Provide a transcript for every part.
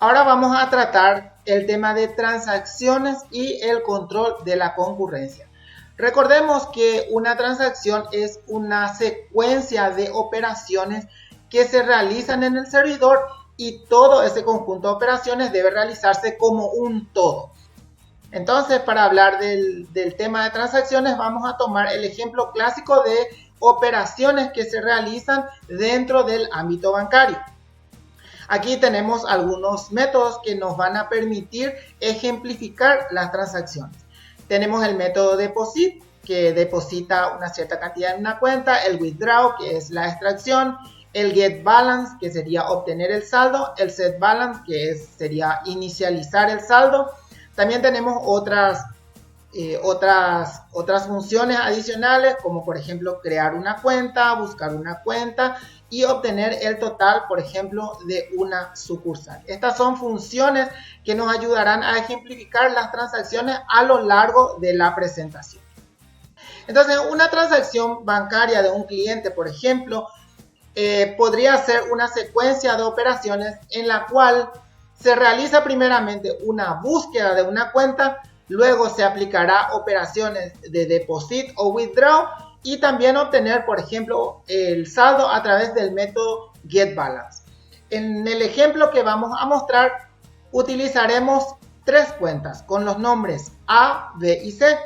Ahora vamos a tratar el tema de transacciones y el control de la concurrencia. Recordemos que una transacción es una secuencia de operaciones que se realizan en el servidor y todo ese conjunto de operaciones debe realizarse como un todo. Entonces, para hablar del tema de transacciones, vamos a tomar el ejemplo clásico de operaciones que se realizan dentro del ámbito bancario. Aquí tenemos algunos métodos que nos van a permitir ejemplificar las transacciones. Tenemos el método deposit, que deposita una cierta cantidad en una cuenta, el withdraw, que es la extracción, el get balance, que sería obtener el saldo, el set balance, que sería inicializar el saldo. También tenemos otras funciones adicionales, como por ejemplo crear una cuenta, buscar una cuenta y obtener el total, por ejemplo, de una sucursal. Estas son funciones que nos ayudarán a ejemplificar las transacciones a lo largo de la presentación. Entonces, una transacción bancaria de un cliente, por ejemplo, podría ser una secuencia de operaciones en la cual se realiza primeramente una búsqueda de una cuenta, luego se aplicará operaciones de deposit o withdraw y también obtener, por ejemplo, el saldo a través del método getBalance. En el ejemplo que vamos a mostrar, utilizaremos tres cuentas con los nombres A, B y C.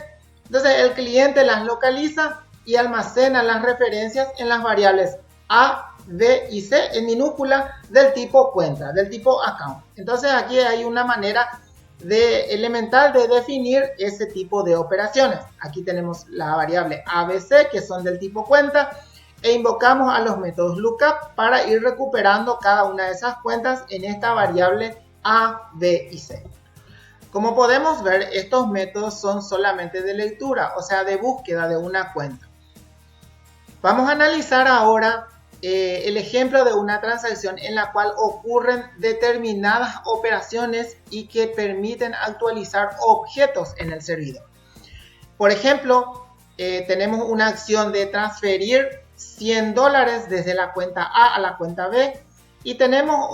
Entonces, el cliente las localiza y almacena las referencias en las variables A, B y C en minúscula del tipo cuenta, del tipo account. Entonces, aquí hay una manera elemental de definir ese tipo de operaciones. Aquí tenemos la variable ABC que son del tipo cuenta e invocamos a los métodos lookup para ir recuperando cada una de esas cuentas en esta variable A, B y C. Como podemos ver, estos métodos son solamente de lectura, o sea, de búsqueda de una cuenta. Vamos a analizar ahora el ejemplo de una transacción en la cual ocurren determinadas operaciones y que permiten actualizar objetos en el servidor. Por ejemplo, tenemos una acción de transferir $100 desde la cuenta A a la cuenta B y tenemos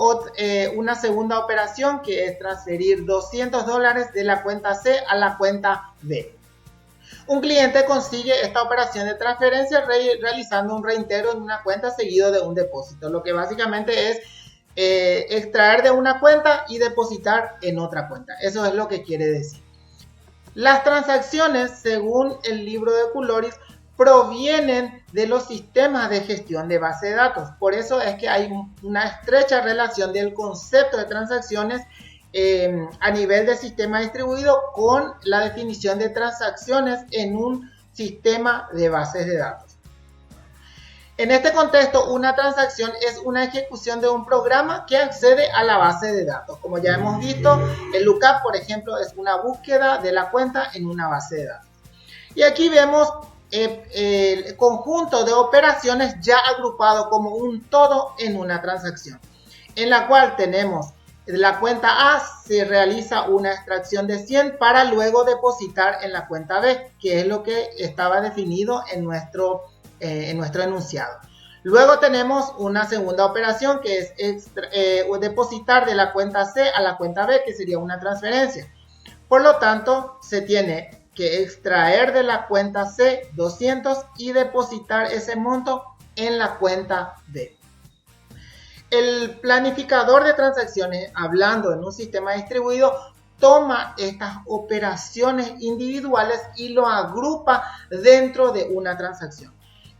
una segunda operación que es transferir $200 de la cuenta C a la cuenta B. Un cliente consigue esta operación de transferencia realizando un reintegro en una cuenta seguido de un depósito, lo que básicamente es extraer de una cuenta y depositar en otra cuenta. Eso es lo que quiere decir. Las transacciones, según el libro de Culoris, provienen de los sistemas de gestión de base de datos. Por eso es que hay una estrecha relación del concepto de transacciones a nivel de sistema distribuido con la definición de transacciones en un sistema de bases de datos. En este contexto, una transacción es una ejecución de un programa que accede a la base de datos. Como ya hemos visto, el lookup, por ejemplo, es una búsqueda de la cuenta en una base de datos. Y aquí vemos el conjunto de operaciones ya agrupado como un todo en una transacción, en la cual tenemos la cuenta A, se realiza una extracción de 100 para luego depositar en la cuenta B, que es lo que estaba definido en nuestro enunciado. Luego tenemos una segunda operación que es depositar de la cuenta C a la cuenta B, que sería una transferencia. Por lo tanto, se tiene que extraer de la cuenta C 200 y depositar ese monto en la cuenta B. El planificador de transacciones, hablando en un sistema distribuido, toma estas operaciones individuales y lo agrupa dentro de una transacción.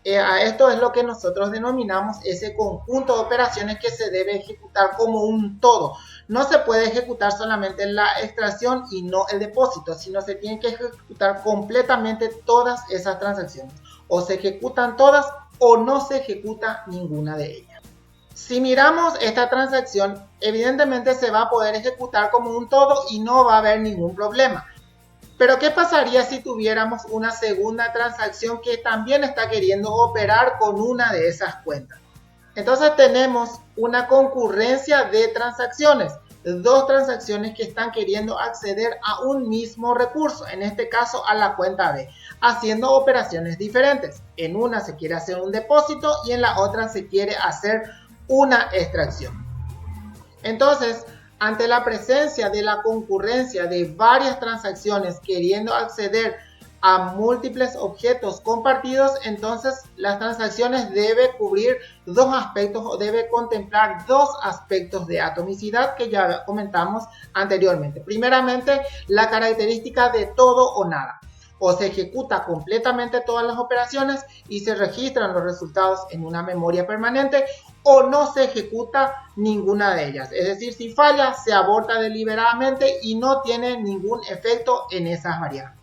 Esto es lo que nosotros denominamos ese conjunto de operaciones que se debe ejecutar como un todo. No se puede ejecutar solamente la extracción y no el depósito, sino se tienen que ejecutar completamente todas esas transacciones. O se ejecutan todas o no se ejecuta ninguna de ellas. Si miramos esta transacción, evidentemente se va a poder ejecutar como un todo y no va a haber ningún problema. Pero ¿qué pasaría si tuviéramos una segunda transacción que también está queriendo operar con una de esas cuentas? Entonces tenemos una concurrencia de transacciones, dos transacciones que están queriendo acceder a un mismo recurso, en este caso a la cuenta B, haciendo operaciones diferentes. En una se quiere hacer un depósito y en la otra se quiere hacer una extracción. Entonces, Ante la presencia de la concurrencia de varias transacciones queriendo acceder a múltiples objetos compartidos, entonces las transacciones deben cubrir dos aspectos o debe contemplar dos aspectos de atomicidad que ya comentamos anteriormente. Primeramente, la característica de todo o nada. O se ejecuta completamente todas las operaciones y se registran los resultados en una memoria permanente, o no se ejecuta ninguna de ellas. Es decir, si falla, se aborta deliberadamente y no tiene ningún efecto en esas variables.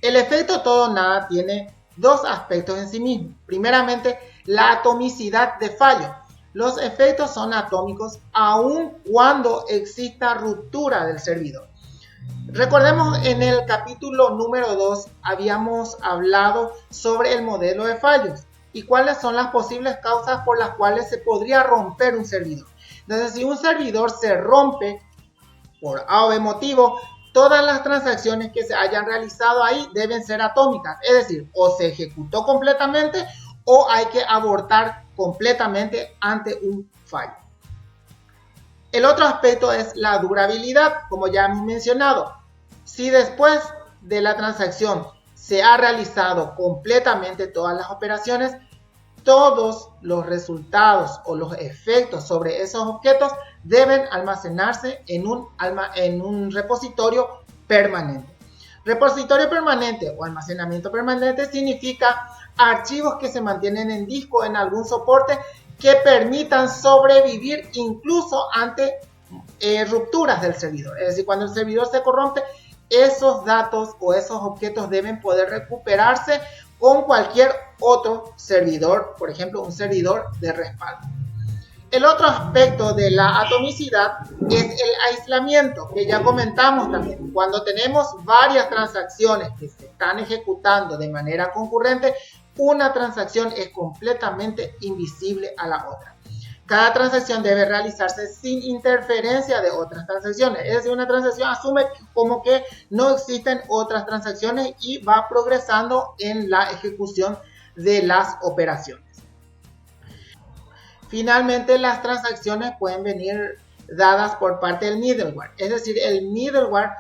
El efecto todo o nada tiene dos aspectos en sí mismo. Primeramente, la atomicidad de fallo. Los efectos son atómicos aun cuando exista ruptura del servidor. Recordemos, en el capítulo número 2 habíamos hablado sobre el modelo de fallos y cuáles son las posibles causas por las cuales se podría romper un servidor. Entonces, si un servidor se rompe por A o B motivo, todas las transacciones que se hayan realizado ahí deben ser atómicas, es decir, o se ejecutó completamente o hay que abortar completamente ante un fallo. El otro aspecto es la durabilidad, como ya hemos mencionado. Si después de la transacción se ha realizado completamente todas las operaciones, todos los resultados o los efectos sobre esos objetos deben almacenarse en un repositorio permanente. Repositorio permanente o almacenamiento permanente significa archivos que se mantienen en disco en algún soporte que permitan sobrevivir incluso ante rupturas del servidor. Es decir, cuando el servidor se corrompe, esos datos o esos objetos deben poder recuperarse con cualquier otro servidor, por ejemplo, un servidor de respaldo. El otro aspecto de la atomicidad es el aislamiento, que ya comentamos también. Cuando tenemos varias transacciones que se están ejecutando de manera concurrente, una transacción es completamente invisible a la otra. Cada transacción debe realizarse sin interferencia de otras transacciones. Es decir, una transacción asume como que no existen otras transacciones y va progresando en la ejecución de las operaciones. Finalmente, las transacciones pueden venir dadas por parte del middleware. Es decir, el middleware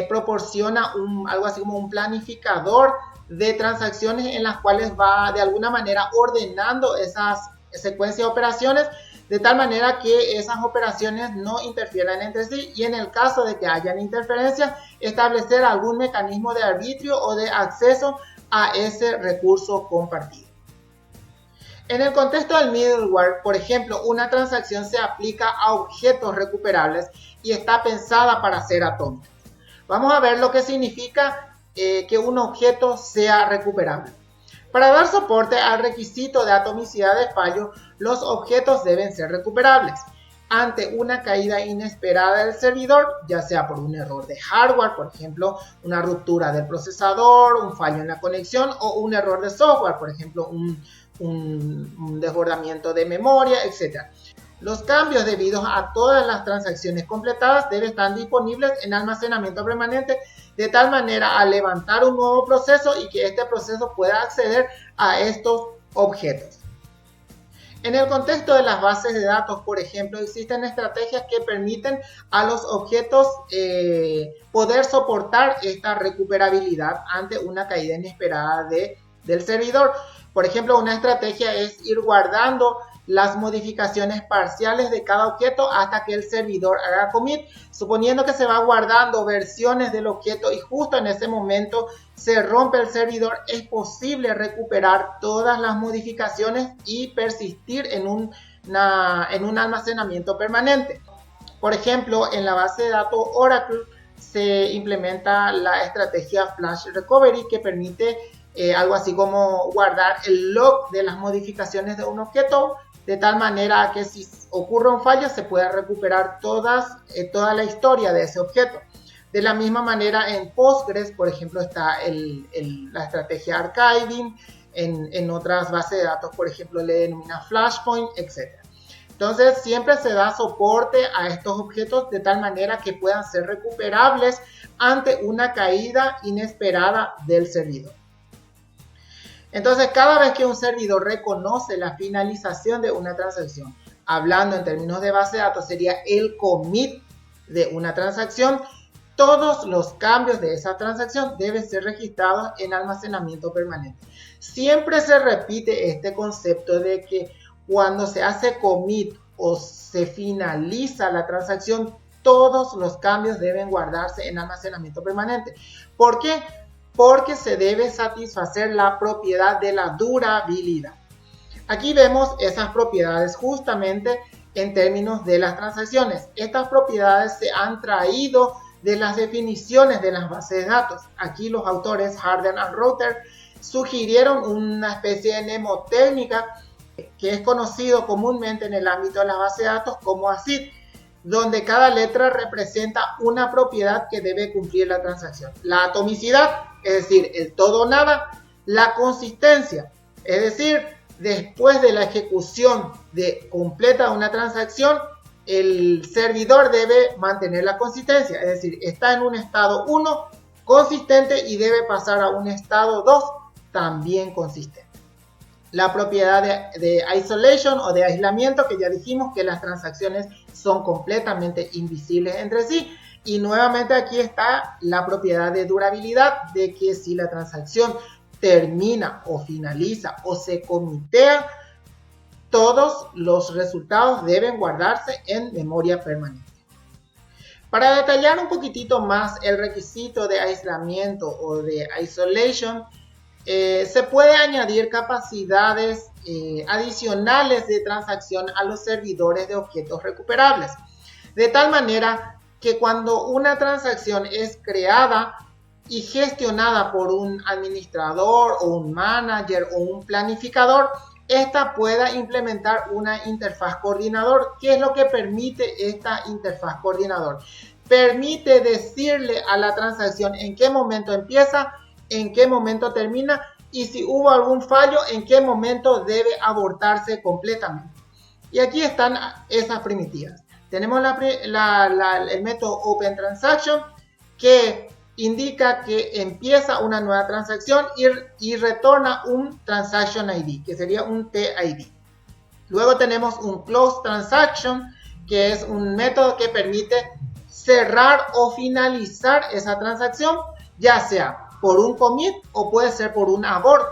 proporciona algo así como un planificador de transacciones en las cuales va de alguna manera ordenando esas secuencia de operaciones de tal manera que esas operaciones no interfieran entre sí y en el caso de que hayan interferencias establecer algún mecanismo de arbitrio o de acceso a ese recurso compartido. En el contexto del middleware, por ejemplo, una transacción se aplica a objetos recuperables y está pensada para ser atómica. Vamos a ver lo que significa que un objeto sea recuperable. Para dar soporte al requisito de atomicidad de fallo, los objetos deben ser recuperables. Ante una caída inesperada del servidor, ya sea por un error de hardware, por ejemplo, una ruptura del procesador, un fallo en la conexión o un error de software, por ejemplo, un desbordamiento de memoria, etc. Los cambios debidos a todas las transacciones completadas deben estar disponibles en almacenamiento permanente de tal manera a levantar un nuevo proceso y que este proceso pueda acceder a estos objetos. En el contexto de las bases de datos, por ejemplo, existen estrategias que permiten a los objetos poder soportar esta recuperabilidad ante una caída inesperada del servidor. Por ejemplo, una estrategia es ir guardando las modificaciones parciales de cada objeto hasta que el servidor haga commit, suponiendo que se va guardando versiones del objeto y justo en ese momento se rompe el servidor, es posible recuperar todas las modificaciones y persistir en un almacenamiento permanente. Por ejemplo, en la base de datos Oracle se implementa la estrategia Flash Recovery que permite algo así como guardar el log de las modificaciones de un objeto de tal manera que si ocurre un fallo se pueda recuperar toda la historia de ese objeto. De la misma manera en Postgres, por ejemplo, está la estrategia Archiving, en otras bases de datos, por ejemplo, le denomina Flashpoint, etc. Entonces siempre se da soporte a estos objetos de tal manera que puedan ser recuperables ante una caída inesperada del servidor. Entonces, cada vez que un servidor reconoce la finalización de una transacción hablando en términos de base de datos, sería el commit de una transacción. Todos los cambios de esa transacción deben ser registrados en almacenamiento permanente. Siempre se repite este concepto de que cuando se hace commit o se finaliza la transacción, todos los cambios deben guardarse en almacenamiento permanente. ¿Por qué? Porque se debe satisfacer la propiedad de la durabilidad. Aquí vemos esas propiedades justamente en términos de las transacciones. Estas propiedades se han traído de las definiciones de las bases de datos. Aquí los autores Harden y Rother sugirieron una especie de mnemotécnica que es conocido comúnmente en el ámbito de las bases de datos como ACID, donde cada letra representa una propiedad que debe cumplir la transacción. La atomicidad, es decir, el todo o nada. La consistencia, es decir, después de la ejecución completa de una transacción, el servidor debe mantener la consistencia, es decir, está en un estado 1 consistente y debe pasar a un estado 2 también consistente. La propiedad de isolation o de aislamiento, que ya dijimos que las transacciones son completamente invisibles entre sí. Y nuevamente aquí está la propiedad de durabilidad, de que si la transacción termina o finaliza o se comitea, todos los resultados deben guardarse en memoria permanente. Para detallar un poquitito más el requisito de aislamiento o de isolation, se puede añadir capacidades adicionales de transacción a los servidores de objetos recuperables. De tal manera que cuando una transacción es creada y gestionada por un administrador o un manager o un planificador, esta pueda implementar una interfaz coordinador. ¿Qué es lo que permite esta interfaz coordinador? Permite decirle a la transacción en qué momento empieza, en qué momento termina y si hubo algún fallo, en qué momento debe abortarse completamente. Y aquí están esas primitivas. Tenemos el método OpenTransaction, que indica que empieza una nueva transacción y retorna un Transaction ID, que sería un TID. Luego tenemos un Close Transaction, que es un método que permite cerrar o finalizar esa transacción, ya sea por un commit o puede ser por un abort.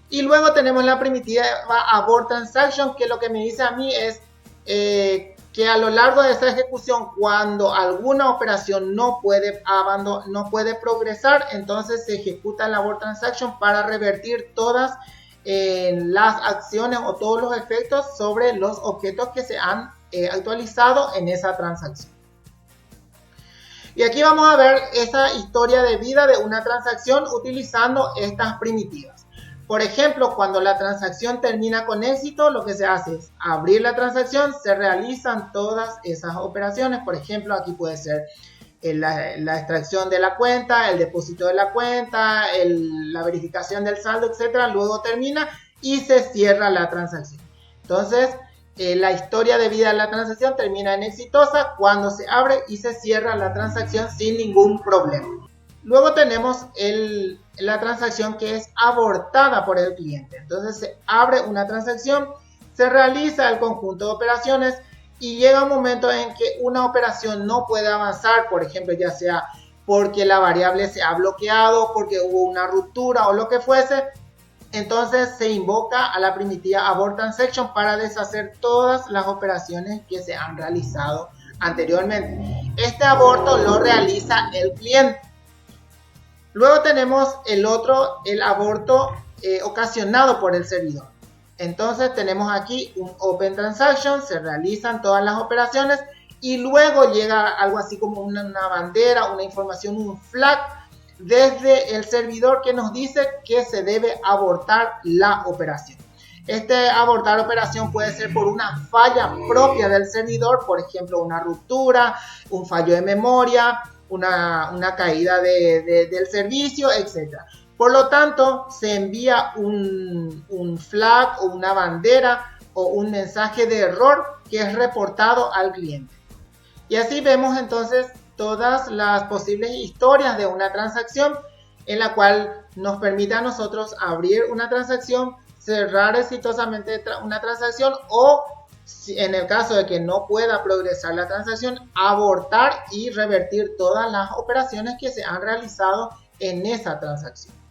Y luego tenemos la primitiva abort transaction, que lo que me dice a mí es que a lo largo de esta ejecución, cuando alguna operación no puede progresar, entonces se ejecuta la abort transaction para revertir todas las acciones o todos los efectos sobre los objetos que se han actualizado en esa transacción. Y aquí vamos a ver esa historia de vida de una transacción utilizando estas primitivas. Por ejemplo, cuando la transacción termina con éxito, lo que se hace es abrir la transacción, se realizan todas esas operaciones. Por ejemplo, aquí puede ser la extracción de la cuenta, el depósito de la cuenta, la verificación del saldo, etc. Luego termina y se cierra la transacción. Entonces, la historia de vida de la transacción termina en exitosa cuando se abre y se cierra la transacción sin ningún problema. Luego tenemos la transacción que es abortada por el cliente. Entonces se abre una transacción, se realiza el conjunto de operaciones y llega un momento en que una operación no puede avanzar, por ejemplo, ya sea porque la variable se ha bloqueado, porque hubo una ruptura o lo que fuese. Entonces se invoca a la primitiva abort transaction para deshacer todas las operaciones que se han realizado anteriormente. Este aborto lo realiza el cliente. Luego tenemos el aborto ocasionado por el servidor. Entonces tenemos aquí un open transaction, se realizan todas las operaciones y luego llega algo así como una bandera, una información, un flag desde el servidor que nos dice que se debe abortar la operación. Este abortar operación puede ser por una falla propia del servidor, por ejemplo una ruptura, un fallo de memoria, una caída del servicio, etc. Por lo tanto, se envía un flag o una bandera o un mensaje de error que es reportado al cliente. Y así vemos entonces todas las posibles historias de una transacción en la cual nos permite a nosotros abrir una transacción, cerrar exitosamente una transacción o En el caso de que no pueda progresar la transacción, abortar y revertir todas las operaciones que se han realizado en esa transacción.